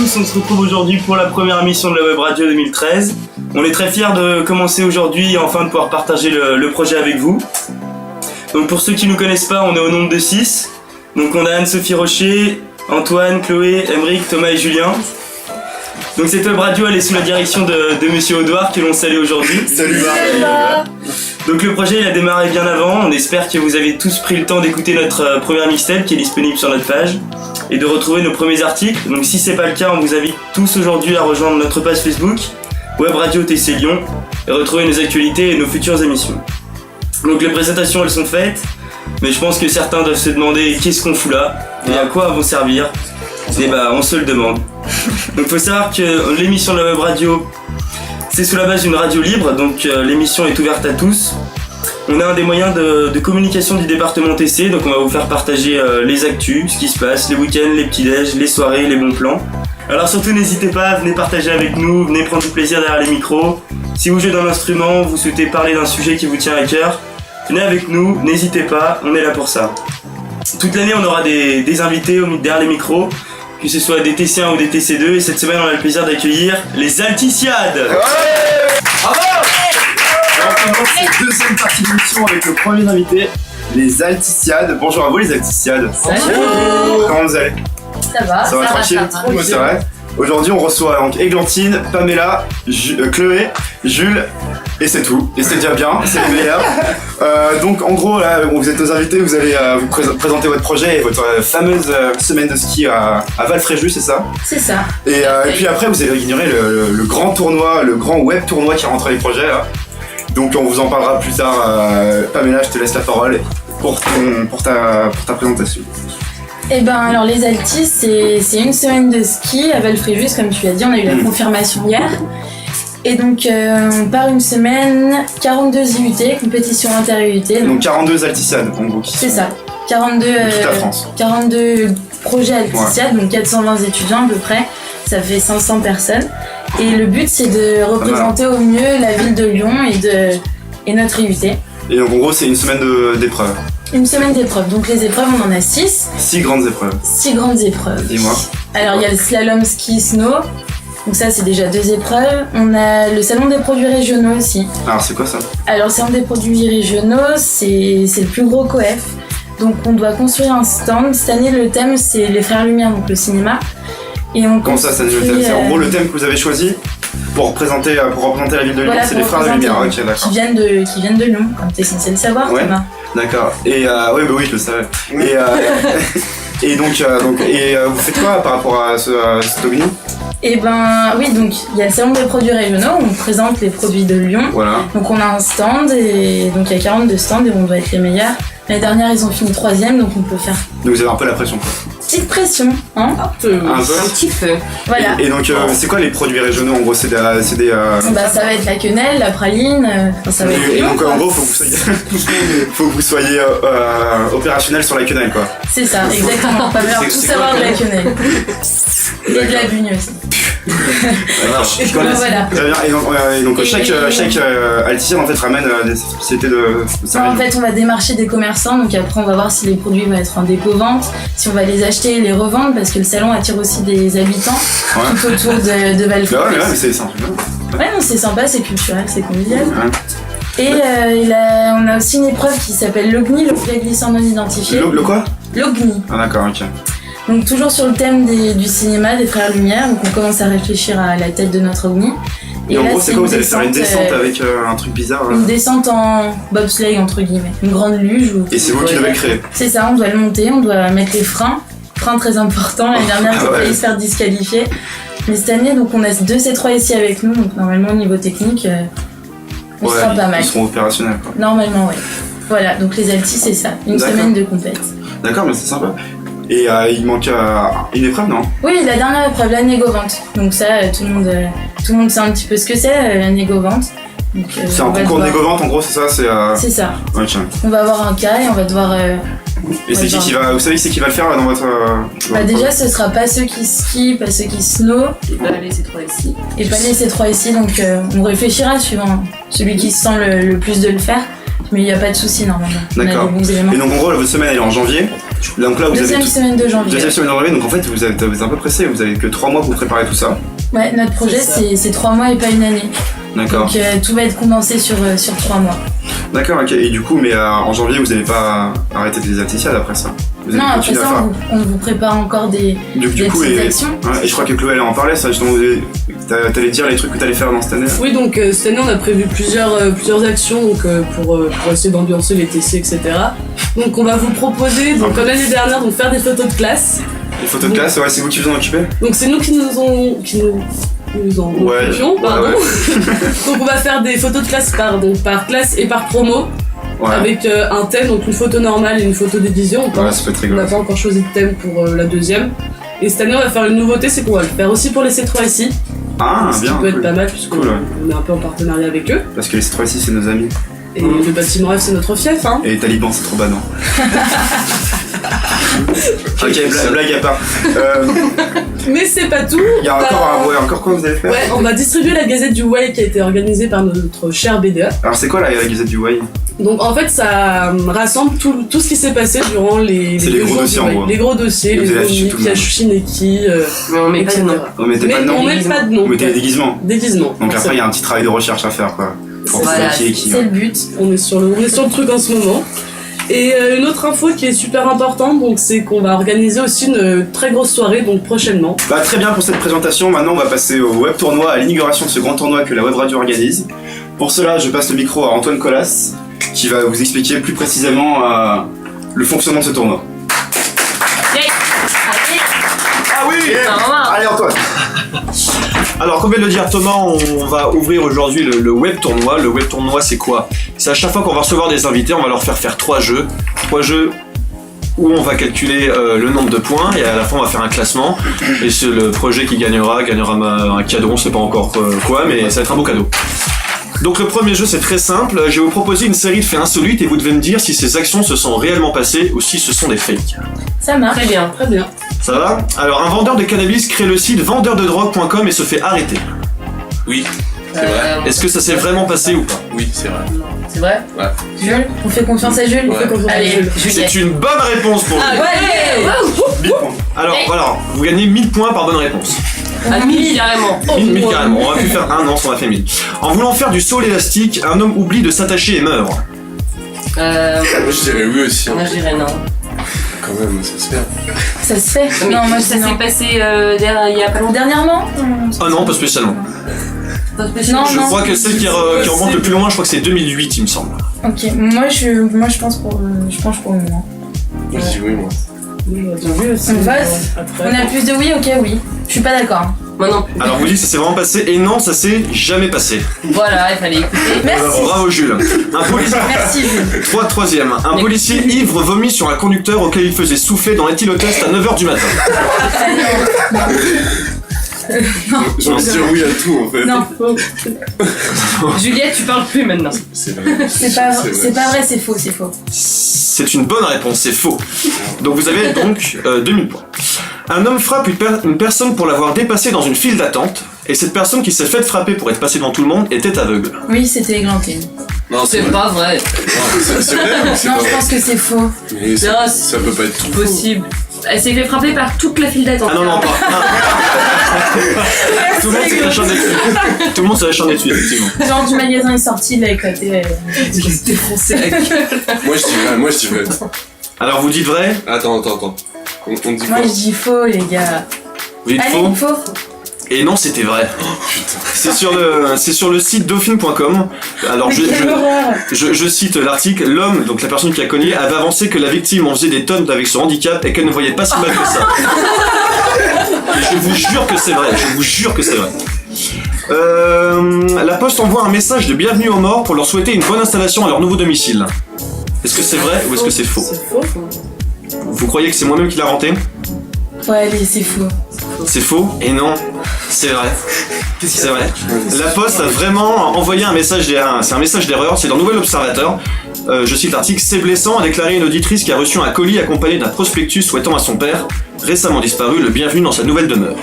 tous, on se retrouve aujourd'hui pour la première émission de la Web Radio 2013. On est très fiers de commencer aujourd'hui et enfin de pouvoir partager le projet avec vous. Donc pour ceux qui ne nous connaissent pas, on est au nombre de 6. Donc on a Anne-Sophie Rocher, Antoine, Chloé, Emeric, Thomas et Julien. Donc cette Web Radio, elle est sous la direction de Monsieur Audouard que l'on salue aujourd'hui. Salut Donc le projet il a démarré bien avant, on espère que vous avez tous pris le temps d'écouter notre première mixtape qui est disponible sur notre page et de retrouver nos premiers articles. Donc si c'est pas le cas, on vous invite tous aujourd'hui à rejoindre notre page Facebook Web Radio TC Lyon et retrouver nos actualités et nos futures émissions. Donc les présentations elles sont faites, mais je pense que certains doivent se demander qu'est-ce qu'on fout là et à quoi elles vont servir. Et bah on se le demande. Donc faut savoir que l'émission de la Web Radio c'est sous la base d'une radio libre, donc l'émission est ouverte à tous. On a un des moyens de communication du département TC, donc on va vous faire partager les actus, ce qui se passe, les week-ends, les petits-déj, les soirées, les bons plans. Alors surtout n'hésitez pas, venez partager avec nous, venez prendre du plaisir derrière les micros. Si vous jouez d'un instrument, vous souhaitez parler d'un sujet qui vous tient à cœur, venez avec nous, n'hésitez pas, on est là pour ça. Toute l'année on aura des invités derrière les micros, que ce soit des TC1 ou des TC2, et cette semaine on a le plaisir d'accueillir les Alticiades. Bravo! On commence cette deuxième partie de l'émission avec le premier invité, les Alticiades. Bonjour à vous les Alticiades. Salut. Comment vous allez? Ça va tranquille. tranquille. C'est vrai. Aujourd'hui on reçoit donc Églantine, Pamela, Chloé, Jules, et c'est tout. Et c'est déjà bien, c'est le meilleur. Donc en gros là, vous êtes nos invités, vous allez vous présenter votre projet et votre fameuse semaine de ski à Val-Fréjus, c'est ça? C'est ça. Et puis après vous allez ignorer le grand tournoi, le grand web tournoi qui rentre les projets là. Donc on vous en parlera plus tard. Pamela, je te laisse la parole pour ta présentation. Et ben alors les Altis, c'est une semaine de ski à Val-Fréjus, comme tu l'as dit, on a eu la confirmation hier. Et donc on part une semaine, 42 IUT, compétition inter-IUT. Donc 42 Alticiades en gros. C'est ça, 42, toute la France. 42 projets Alticiades, donc 420 étudiants à peu près, ça fait 500 personnes. Et le but c'est de représenter au mieux la ville de Lyon et notre IUT. Et donc en gros c'est une semaine d'épreuves. Une semaine d'épreuves, donc les épreuves on en a 6. 6 grandes épreuves. 6 grandes épreuves. Dis-moi. Alors il y a le slalom ski snow, donc ça c'est déjà 2 épreuves. On a le salon des produits régionaux aussi. Alors c'est quoi ça? Alors le salon des produits régionaux c'est le plus gros COEF. Donc on doit construire un stand. Cette année le thème c'est les Frères Lumière, donc le cinéma. Et on Comment ça, c'est le thème? C'est en gros le thème que vous avez choisi pour représenter la ville de Lyon, voilà, c'est les Frères de Lumière. Ok, d'accord. Qui viennent de Lyon, comme t'es censé le savoir, Ouais. Thomas. D'accord. Et oui, bah oui, je le savais. Et donc vous faites quoi par rapport à ce OVNI? Et ben oui, donc il y a le salon des produits régionaux où on présente les produits de Lyon. Voilà. Donc on a un stand et donc il y a 42 stands et on doit être les meilleurs. L'année dernière ils ont fini 3ème, donc on peut faire Donc vous avez un peu la pression quoi. petite pression, hein. Un peu. Un petit peu. Voilà. Et donc c'est quoi les produits régionaux en gros? C'est des Bah ça va être la quenelle, la praline, ça va être et Lyon, donc quoi. en gros faut que vous soyez opérationnel sur la quenelle quoi. C'est ça, exactement. Pas besoin de tout c'est savoir quoi, de la quenelle. Et de la bugne aussi. Je connais. Voilà. Très bien. Et donc chaque Alticiade en fait ramène des spécialités de En fait, on va démarcher des commerçants, donc après on va voir si les produits vont être en dépôt-vente, si on va les acheter et les revendre, parce que le salon attire aussi des habitants tout autour de Val-Fréjus. Bah ouais, mais c'est sympa. Ouais, non, c'est sympa, c'est culturel, c'est convivial. Ouais. Et on a aussi une épreuve qui s'appelle l'OGNI, l'objet glissant non identifié. Le quoi? L'OGNI. Ah d'accord, ok. Donc toujours sur le thème du cinéma, des Frères Lumière, donc on commence à réfléchir à la tête de notre OGNI. Et en là, gros c'est quoi? Vous allez faire une descente, descente avec un truc bizarre là. Une descente en bobsleigh entre guillemets, une grande luge. Et c'est vous qui devez le créer. C'est ça, on doit le monter, on doit mettre les freins très important. L'année dernière, on a failli se faire disqualifier. Mais cette année, donc on a 2 C3 ici avec nous, donc normalement au niveau technique, on sera pas mal. Ils seront opérationnels quoi. Normalement, ouais. Voilà, donc les Altis, c'est ça, une semaine de compète. D'accord, mais c'est sympa. Et il manque une épreuve, non? Oui, la dernière épreuve, la négo-vente. Donc ça, tout le monde sait un petit peu ce que c'est, la négo-vente. C'est un concours de négo-vente en gros, c'est ça? C'est ça. Ok. On va avoir un cas et on va devoir... Et c'est qui va... Vous savez c'est qui va le faire dans votre... Bah déjà, ce sera pas ceux qui skient, pas ceux qui snow. Et pas les C3 ici. Et pas les C3 ici, donc on réfléchira suivant celui qui se sent le plus de le faire. Mais il n'y a pas de souci normalement. D'accord. On a des bons éléments. Et donc en gros, votre semaine elle est en janvier. Donc là, vous Deuxième avez semaine de janvier. deuxième semaine de janvier, donc en fait, vous êtes un peu pressé, vous avez que 3 mois pour préparer tout ça. Ouais, notre projet c'est 3 mois et pas une année. D'accord. Donc tout va être condensé sur 3 mois. D'accord, ok. Et du coup, mais en janvier, vous n'allez pas arrêter les altésiades après ça? Vous allez Non, après continuer à ça, faire. on vous prépare encore des Du coup, petites et actions. je crois que Chloé elle en parlait, ça justement, t'allais dire les trucs que t'allais faire dans cette année. Oui, donc cette année, on a prévu plusieurs actions donc, pour essayer d'ambiancer les TC, etc. Donc, on va vous proposer, donc, comme l'année dernière, donc, faire des photos de classe. Les photos de classe, ouais, c'est vous qui vous en occupez? Donc, c'est nous qui nous en Ouais, occupions, pardon. ouais. Donc, on va faire des photos de classe par classe et par promo. Ouais, Avec un thème, donc une photo normale et une photo d'édition. ouais, ça peut être On rigolo. n'a pas encore choisi de thème pour la deuxième. Et cette année, on va faire une nouveauté, c'est qu'on va le faire aussi pour les C3SI. Ah, Ce qui bien, peut être cool. pas mal, puisqu'on Cool, ouais. on est un peu en partenariat avec eux. Parce que les C3 ici, c'est nos amis. Et le bâtiment F, c'est notre fief, hein. Et les talibans, c'est trop banal. Ok, blague à part. Mais c'est pas tout. Il y a encore quoi vous allez faire? Ouais, on va distribuer la Gazette du Way qui a été organisée par notre cher BDA. Alors, c'est quoi la Gazette du Way? Donc en fait, ça rassemble tout ce qui s'est passé durant les C'est les 2 gros jours dossiers, du en Way. gros. Les gros dossiers, Vous les avez affiché Omi, tout le monde. Yashineki, Mais on met pas de etc. nom. On mettait pas de Mais nom? on met pas de nom. Vous mettez les déguisements. Déguisement. Donc après, il y a un petit travail de recherche à faire, quoi. Pour Voilà, savoir qui est qui. C'est le but. On est sur le truc en ce moment. Et une autre info qui est super importante, donc c'est qu'on va organiser aussi une très grosse soirée, donc prochainement. Bah, très bien pour cette présentation. Maintenant, on va passer au web tournoi, à l'inauguration de ce grand tournoi que la web radio organise. Pour cela, je passe le micro à Antoine Collas, qui va vous expliquer plus précisément le fonctionnement de ce tournoi. Ah oui! Allez, Antoine! Alors, comme vient de le dire Thomas, on va ouvrir aujourd'hui le web tournoi. Le web tournoi, c'est quoi? C'est à chaque fois qu'on va recevoir des invités, on va leur faire 3 jeux. 3 jeux où on va calculer le nombre de points et à la fin on va faire un classement. Et c'est le projet qui gagnera un cadeau, on sait pas encore quoi, mais ça va être un beau cadeau. Donc le premier jeu c'est très simple, je vais vous proposer une série de faits insolites et vous devez me dire si ces actions se sont réellement passées ou si ce sont des fakes. Ça marche. Très bien. Très bien. Ça va? Alors un vendeur de cannabis crée le site vendeurdedrogue.com et se fait arrêter. Oui, c'est vrai. Est-ce que ça s'est vraiment passé ou pas? Oui, c'est vrai. C'est vrai? Jules, on fait confiance à Jules. Ouais. On fait confiance à Allez, Jules. Juliette. C'est une bonne réponse pour vous. Ouais. 1000 points. Alors voilà, vous gagnez 1000 points par bonne réponse. À 1000 carrément. 1000 carrément, on va plus faire un an, on a fait 1000. En voulant faire du saut à l'élastique, un homme oublie de s'attacher et meurt. Moi, je dirais oui aussi. Moi je dirais non. Quand même, ça se fait. Ça se fait. Mais Non, moi je ça dis s'est non. passé il y a pas longtemps. Dernièrement Ah non, pas spécialement. Pas spécialement. Non, Je non. crois que celle qui remonte le plus loin, je crois que c'est 2008 il me semble. Ok, moi je pense pour le moment. Moi, je dis oui, moi. On vote. On a plus de oui, ok, oui. Je suis pas d'accord. Moi non plus. Alors vous dites que ça s'est vraiment passé et non, ça s'est jamais passé. Voilà, il fallait écouter. Merci. Bravo Jules. Un policier... Merci Jules. Troisième. Un policier ivre vomit sur un conducteur auquel il faisait souffler dans l'éthylotest à 9h du matin. J'ai envie de dire oui à tout en fait. Non, Juliette, tu parles plus maintenant. C'est vrai. c'est pas vrai, c'est faux, c'est faux. C'est une bonne réponse, c'est faux. Donc vous avez donc 2000 points. Un homme frappe une personne pour l'avoir dépassé dans une file d'attente, et cette personne qui s'est faite frapper pour être passée devant tout le monde était aveugle. Oui, c'était Églantine. Non, C'est vrai. pas vrai. Non, c'est vrai ou c'est Non, pas je vrai? pense que c'est faux. Mais ça, Non, ça peut pas être tout. Possible. Elle s'est fait frapper par toute la file d'attente. Ah non, non, pas. Tout le monde s'est acharné dessus. Tout le monde s'est acharné dessus, effectivement. Genre du magasin est sorti, il a éclaté. Je se défoncer la gueule. Moi, je dis vrai. Alors vous dites vrai, Attends. On dit Moi quoi? je dis faux, les gars. vous dites Allez, faux, faux. et non, c'était vrai. Putain. C'est sur le site dauphine.com. Alors Mais quelle horreur. je cite l'article. L'homme, donc la personne qui a cogné, avait avancé que la victime en faisait des tonnes avec son handicap et qu'elle ne voyait pas si mal que ça. Et je vous jure que c'est vrai, je vous jure que c'est vrai. La Poste envoie un message de bienvenue aux morts pour leur souhaiter une bonne installation à leur nouveau domicile. Est-ce que c'est vrai ou est-ce que c'est faux? C'est faux. Vous croyez que c'est moi-même qui l'a inventé? Ouais, allez, c'est faux. C'est faux? Et non, c'est vrai. C'est vrai. La Poste a vraiment envoyé un message d'erreur. C'est un message d'erreur, c'est dans Nouvel Observateur. Je cite l'article. C'est blessant, a déclaré une auditrice qui a reçu un colis accompagné d'un prospectus souhaitant à son père, récemment disparu, le bienvenu dans sa nouvelle demeure.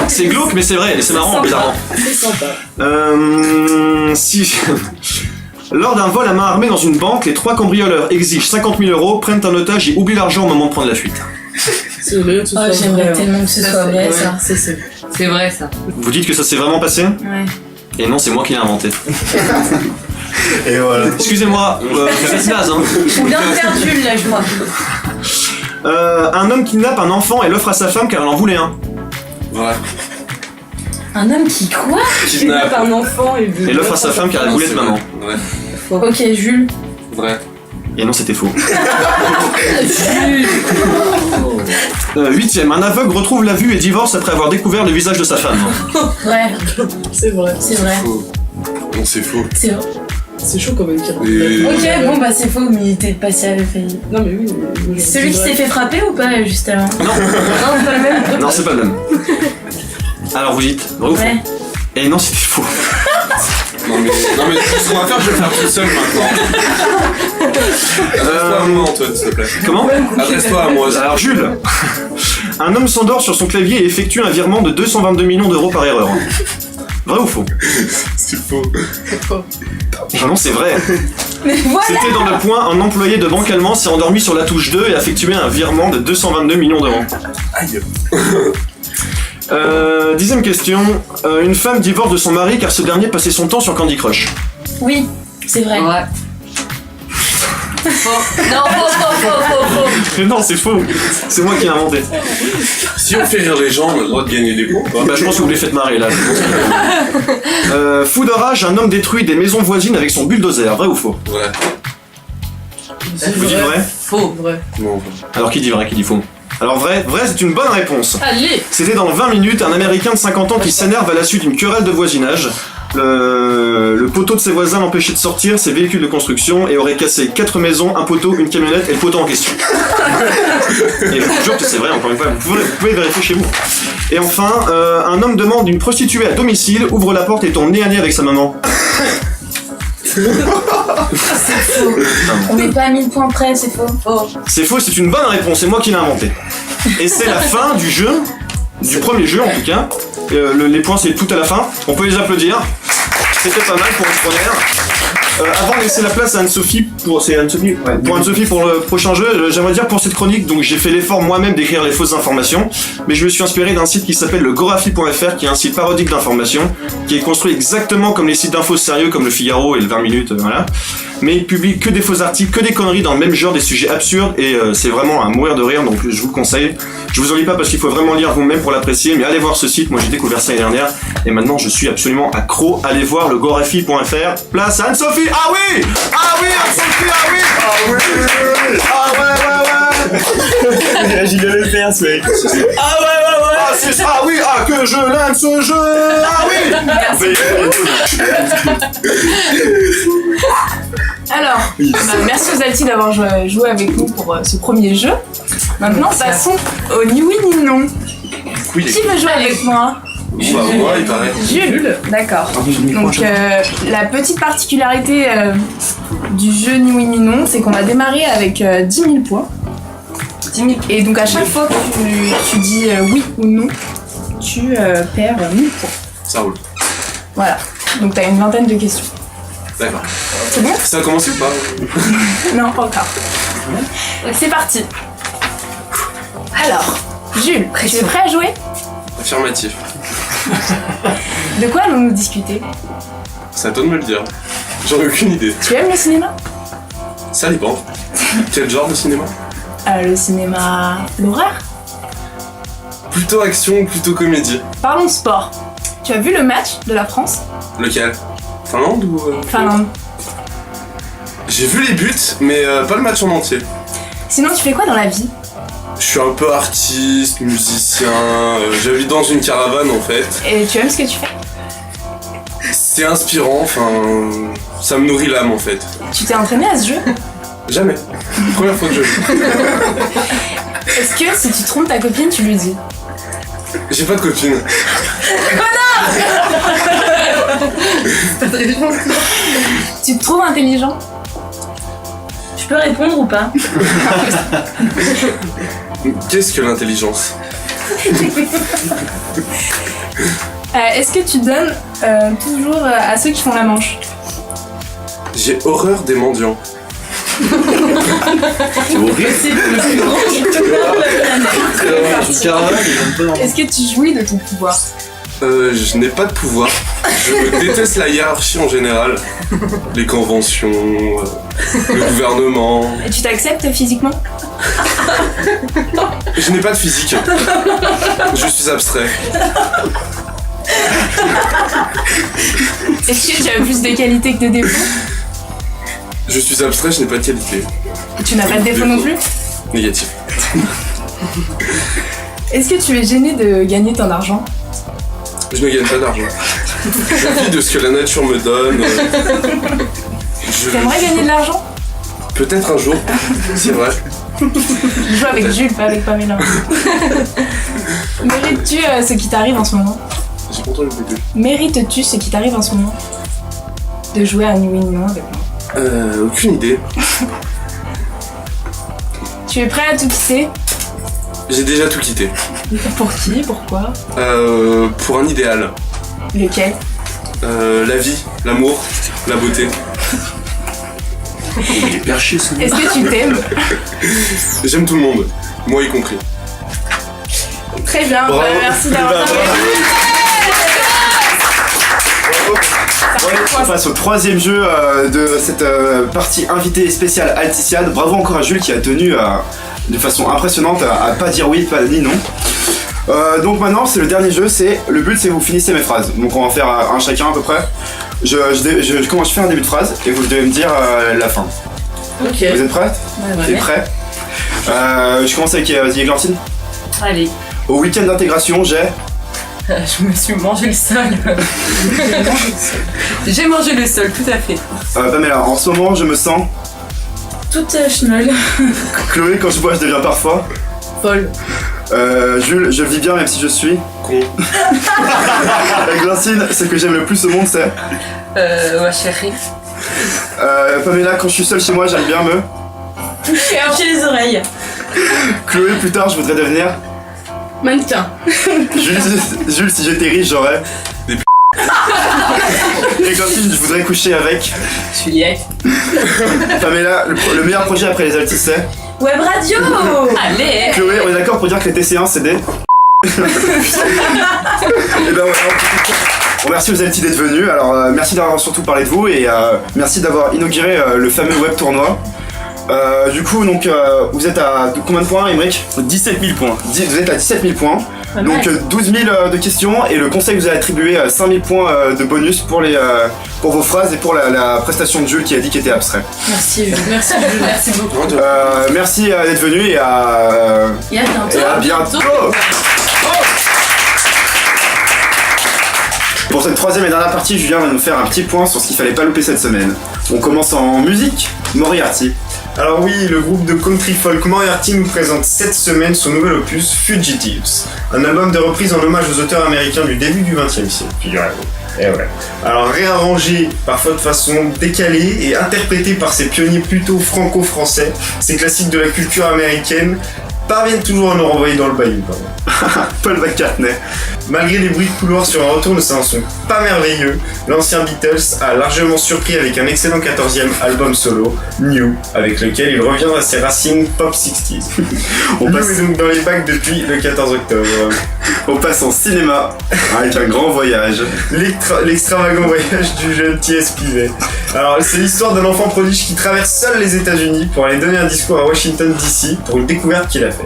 C'est glauque, mais c'est vrai, et c'est marrant, bizarrement. C'est sympa. Si... Lors d'un vol à main armée dans une banque, les 3 cambrioleurs exigent 50 000 €, prennent un otage et oublient l'argent au moment de prendre la fuite. C'est vrai que ce soit Oh, j'aimerais vrai. tellement que ce soit vrai, ça. C'est vrai ça. Vous dites que ça s'est vraiment passé? Ouais. Et non, c'est moi qui l'ai inventé. Et voilà. Excusez-moi, vous êtes naze, hein. On vient de faire Jules, là, je crois. Un homme kidnappe un enfant et l'offre à sa femme car elle en voulait un. Vrai. Un homme qui quoi? Kidnappe un enfant et Et l'offre à sa femme car elle voulait de maman. Vrai. Ok, Jules. Vrai. Et non, c'était faux. 8ème, un aveugle retrouve la vue et divorce après avoir découvert le visage de sa femme. Ouais, C'est vrai. c'est vrai. Faux. Non, c'est faux. C'est vrai. C'est chaud quand même qu'il rentre. Et- Ok, bon bah c'est faux, mais t'es passé à failli. Non mais oui. mais Celui qui s'est fait frapper ou pas juste avant? Non, Non, c'est pas le même. non, c'est pas le même. Alors vous dites, vrai ou faux? Ouais. Et non, c'était faux. Non, mais ce qu'on va faire, je vais le faire tout seul maintenant. Adresse-toi à moi, Antoine, s'il te plaît. Comment? Adresse-toi à moi. Alors Jules, un homme s'endort sur son clavier et effectue un virement de 222 millions d'euros par erreur. Vrai ou faux? C'est faux. Ah non, c'est vrai. Mais voilà. C'était dans le point, un employé de banque allemand s'est endormi sur la touche 2 et a effectué un virement de 222 millions d'euros. Aïe. 10ème question. Une femme divorce de son mari car ce dernier passait son temps sur Candy Crush. Oui, c'est vrai. Ouais. Faux. Non, faux. Mais non, c'est faux. C'est moi qui l'ai inventé. Si on fait rire les gens, on a le droit de gagner des points. Bah, je pense que vous les faites marrer là. Fou de rage, un homme détruit des maisons voisines avec son bulldozer. Vrai ou faux? Vrai. Vous dites vrai? Faux. Vrai. Non. Alors qui dit vrai, qui dit faux? Alors vrai, c'est une bonne réponse. Allez. C'était dans 20 minutes, un Américain de 50 ans qui s'énerve à la suite d'une querelle de voisinage. Le poteau de ses voisins l'empêchait de sortir, ses véhicules de construction, et aurait cassé 4 maisons, un poteau, une camionnette et le poteau en question. Et je vous jure que c'est vrai, encore une fois, vous pouvez vérifier chez vous. Et enfin, un homme demande une prostituée à domicile, ouvre la porte et tombe nez à nez avec sa maman. On n'est pas à 1000 points près, c'est faux. Oh. C'est faux, c'est une bonne réponse, c'est moi qui l'ai inventé. Et c'est la fin du jeu, du premier jeu en tout cas. Les points c'est tout à la fin, on peut les applaudir. C'était pas mal pour une première. Avant de laisser la place à Anne-Sophie pour Anne-Sophie pour le prochain jeu, j'aimerais dire pour cette chronique, donc j'ai fait l'effort moi-même d'écrire les fausses informations, mais je me suis inspiré d'un site qui s'appelle le gorafi.fr, qui est un site parodique d'information, qui est construit exactement comme les sites d'infos sérieux comme le Figaro et le 20 minutes, voilà. Mais il publie que des faux articles, que des conneries dans le même genre, des sujets absurdes, et c'est vraiment à mourir de rire, donc je vous le conseille. Je vous en lis pas parce qu'il faut vraiment lire vous-même pour l'apprécier, mais allez voir ce site, moi j'ai découvert ça l'année dernière, et maintenant je suis absolument accro. Allez voir le gorafi.fr. Place à Anne-Sophie. Ah oui, Anne-Sophie, ah oui. Ah ouais. J'y vais le faire, ce mec. Ah c'est ça, ah oui, ah que je l'aime ce jeu. Ah oui. Alors, merci aux Alti d'avoir joué avec nous pour ce premier jeu. Maintenant, passons au ni oui ni non. Oui, Qui veut jouer avec moi? Bah, moi, il paraît. Jules. D'accord. Donc, la petite particularité du jeu ni oui ni non, c'est qu'on va démarrer avec 10 000 points. 10 000. Et donc, à chaque fois que tu dis oui ou non, tu perds 1000 points. Ça roule. Voilà. Donc, t'as une vingtaine de questions. D'accord. C'est bon? Ça a commencé ou pas? Non, pas encore. C'est parti. Alors, Jules, tu es prêt à jouer? Affirmatif. De quoi allons-nous discuter? C'est à toi de me le dire. J'aurais aucune idée. Tu aimes le cinéma? Ça dépend. Quel genre de cinéma? Le cinéma... l'horreur? Plutôt action ou plutôt comédie? Parlons sport. Tu as vu le match de la France? Lequel? Finlande ou... Finlande. J'ai vu les buts, mais pas le match en entier. Sinon, tu fais quoi dans la vie? Je suis un peu artiste, musicien, j'habite dans une caravane en fait. Et tu aimes ce que tu fais? C'est inspirant, enfin... ça me nourrit l'âme en fait. Tu t'es entraîné à ce jeu? Jamais. Première fois que je joue. Est-ce que si tu trompes ta copine, tu lui dis? J'ai pas de copine. Tu te trouves intelligent? Je peux répondre ou pas? Qu'est-ce que l'intelligence? Est-ce que tu donnes toujours à ceux qui font la manche? J'ai horreur des mendiants. C'est horrible. C'est le plus grand dictionnaire de la planète. Une caravane, ils ont pas Est-ce que tu jouis de ton pouvoir? Je n'ai pas de pouvoir. Je déteste la hiérarchie en général. Les conventions, le gouvernement. Et tu t'acceptes physiquement? Je n'ai pas de physique. Je suis abstrait. Est-ce que tu as plus de qualités que de défauts? Je suis abstrait, je n'ai pas de qualité. Et tu n'as pas de défauts non plus? Négatif. Est-ce que tu es gêné de gagner ton argent? Je ne gagne pas d'argent. Je vis de ce que la nature me donne. T'aimerais gagner de l'argent? Peut-être un jour, c'est vrai. Je joue avec Jules, pas avec Pamela. Mérites-tu ce qui t'arrive en ce moment? J'ai pas entendu le début. Mérites-tu ce qui t'arrive en ce moment? De jouer à Ni Oui Ni Non avec moi. Aucune idée. Tu es prêt à tout quitter? J'ai déjà tout quitté. Pour qui? Pourquoi? Pour un idéal. Lequel? La vie, l'amour, la beauté. Il est perché ce Est-ce que tu t'aimes? J'aime tout le monde, moi y compris. Très bien, Bravo. merci d'avoir joué. On passe au troisième jeu de cette partie invitée spéciale Altissiade. Bravo encore à Jules qui a tenu de façon impressionnante à pas dire oui, pas ni non. Donc maintenant c'est le dernier jeu, le but c'est que vous finissez mes phrases. Donc on va faire un chacun à peu près. Je fais un début de phrase et vous devez me dire la fin. Ok. Vous êtes prêts? Vous êtes prêts? Je commence avec vas-y Églantine. Allez, Au week-end d'intégration j'ai... je me suis mangé le sol. J'ai mangé le sol, tout à fait. Pamela, en ce moment je me sens... Toute schnoll. Chloé, quand je bois je deviens parfois... Folle. Jules, je vis bien même si je suis... Con. Églantine, ce que j'aime le plus au monde c'est... Ouais, chérie. Pamela, quand je suis seule chez moi j'aime bien me... Toucher les oreilles. Chloé, plus tard je voudrais devenir... Mannequin. Jules, si j'étais riche j'aurais... Des Églantine, je voudrais coucher avec... Juliette. Pamela, le meilleur projet après les Altis c'est... Web radio. Allez. Chloé, on est d'accord pour dire que les TC1 c'est des... Et ben voilà, on remercie aux Altis d'être venus, alors merci d'avoir surtout parlé de vous et merci d'avoir inauguré le fameux web tournoi. Du coup, donc, vous êtes à combien de points, Émeric? 17 000 points. Vous êtes à 17 000 points, Pas donc mal. 12 000 de questions et le conseil vous a attribué 5 000 points de bonus pour vos phrases et pour la prestation de Jules qui a dit qu'il était abstrait. Merci Jules. Merci Jules. Merci beaucoup. Merci d'être venu et à Et à bientôt. Et à bientôt. Pour cette troisième et dernière partie, Julien va nous faire un petit point sur ce qu'il fallait pas louper cette semaine. On commence en musique, Moriarty. Alors oui, le groupe de country folk Moriarty nous présente cette semaine son nouvel opus Fugitives, un album de reprise en hommage aux auteurs américains du début du XXe siècle, figurez-vous. Et ouais. Alors réarrangé parfois de façon décalée et interprété par ces pionniers plutôt franco-français, ces classiques de la culture américaine parviennent toujours à nous renvoyer dans le bayou quand même. Paul McCartney. Malgré les bruits de couloir sur un retour de un son pas merveilleux, l'ancien Beatles a largement surpris avec un excellent 14e album solo, New, avec lequel il revient à ses racines pop 60s. On New passe, est donc dans les bacs depuis le 14 octobre. on passe en cinéma avec un grand voyage. L'extravagant voyage du jeune T.S. Pivet. Alors, c'est l'histoire d'un enfant prodige qui traverse seul les États-Unis pour aller donner un discours à Washington DC pour une découverte qu'il a faite.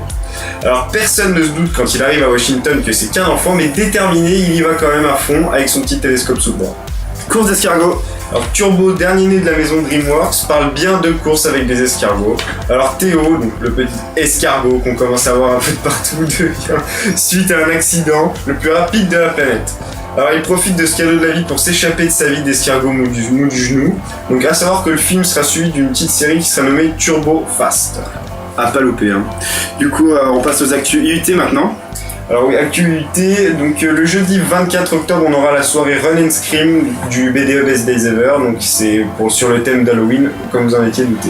Alors, personne ne se doute quand il arrive à Washington que c'est qu'un enfant, mais déterminé, il y va quand même à fond avec son petit télescope sous bord. Course d'escargot. Alors, Turbo, dernier né de la maison DreamWorks, parle bien de course avec des escargots. Alors, Théo, donc le petit escargot qu'on commence à voir un peu de partout, devient, suite à un accident, le plus rapide de la planète. Alors il profite de ce cadeau de la vie pour s'échapper de sa vie d'escargot mou du genou. Donc à savoir que le film sera suivi d'une petite série qui sera nommée Turbo Fast. À pas louper. Hein. Du coup, on passe aux actus IUT maintenant. Alors oui, actualité, donc le jeudi 24 octobre on aura la soirée Run and Scream du BDE Best Days Ever, donc c'est sur le thème d'Halloween, comme vous en étiez douté.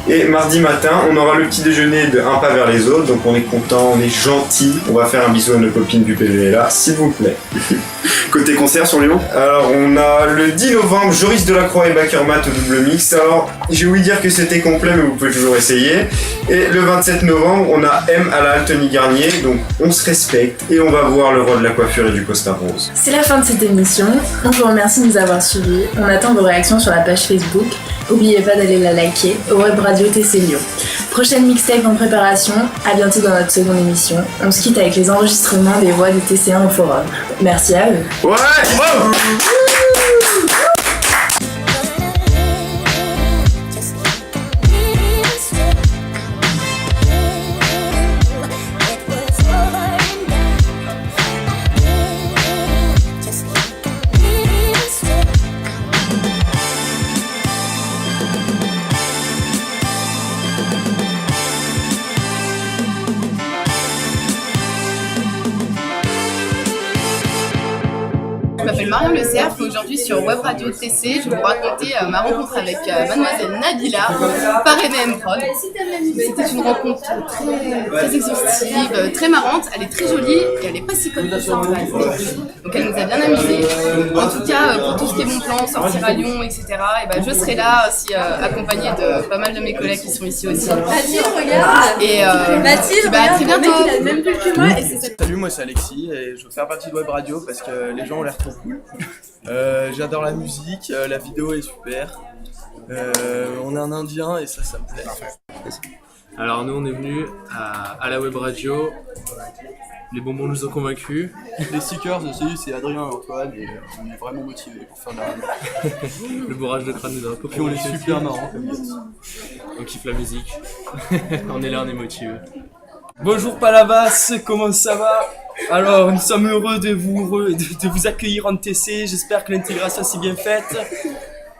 Et mardi matin, on aura le petit déjeuner de Un pas vers les autres. Donc on est content, on est gentil. On va faire un bisou à nos copines du PVLA, s'il vous plaît. Côté concert sur Lyon. Alors on a le 10 novembre, Joris Delacroix et Bakermat au double mix. Alors j'ai ouï dire que c'était complet, mais vous pouvez toujours essayer. Et le 27 novembre, on a M à la Altony Garnier. Donc on se respecte et on va voir le roi de la coiffure et du costard rose. C'est la fin de cette émission. On vous remercie de nous avoir suivis. On attend vos réactions sur la page Facebook. N'oubliez pas d'aller la liker au Web Radio TC Lyon. Prochaine mixtape en préparation. À bientôt dans notre seconde émission. On se quitte avec les enregistrements des voix des TC1 au forum. Merci à eux. Ouais. Wow. Je m'appelle Marion Le Cerf et aujourd'hui sur Web Radio TC, je vais vous raconter ma rencontre avec mademoiselle Nabila, parrainée M-Prod. C'était une rencontre très exhaustive, très marrante, elle est très jolie et elle est pas si connue que ça en réalité. Donc elle nous a bien amusés. En tout cas, pour tout ce qui est bon plan, sortir à Lyon, etc., et ben, je serai là aussi accompagnée de pas mal de mes collègues qui sont ici aussi. Mathilde, regarde. Et Mathilde, à très bientôt. Il a le même pull que moi et c'est Salut, moi c'est Alexis et je veux faire partie de Web Radio parce que les gens ont l'air trop cool. J'adore la musique, la vidéo est super. On est un indien et ça me plaît. Alors nous on est venus à la Web Radio, les bonbons nous ont convaincus. Les stickers aussi, c'est Adrien et Antoine et on est vraiment motivés pour faire de la radio. Le bourrage de crâne nous a un peu Puis on est super marrants comme gars. On kiffe la musique, on est là, on est motivés. Bonjour Palavas, comment ça va? Alors, nous sommes heureux de vous accueillir en TC, j'espère que l'intégration s'est bien faite.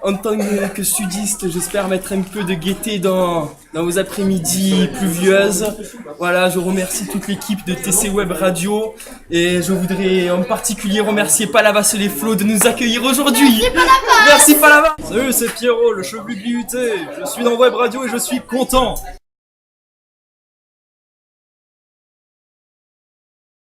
En tant que sudiste, j'espère mettre un peu de gaieté dans vos après-midi pluvieuses. Voilà, je remercie toute l'équipe de TC Web Radio et je voudrais en particulier remercier Palavas les Flots de nous accueillir aujourd'hui. Merci Palavas. Salut, c'est Pierrot, le chevelu de l'IUT. Je suis dans Web Radio et je suis content.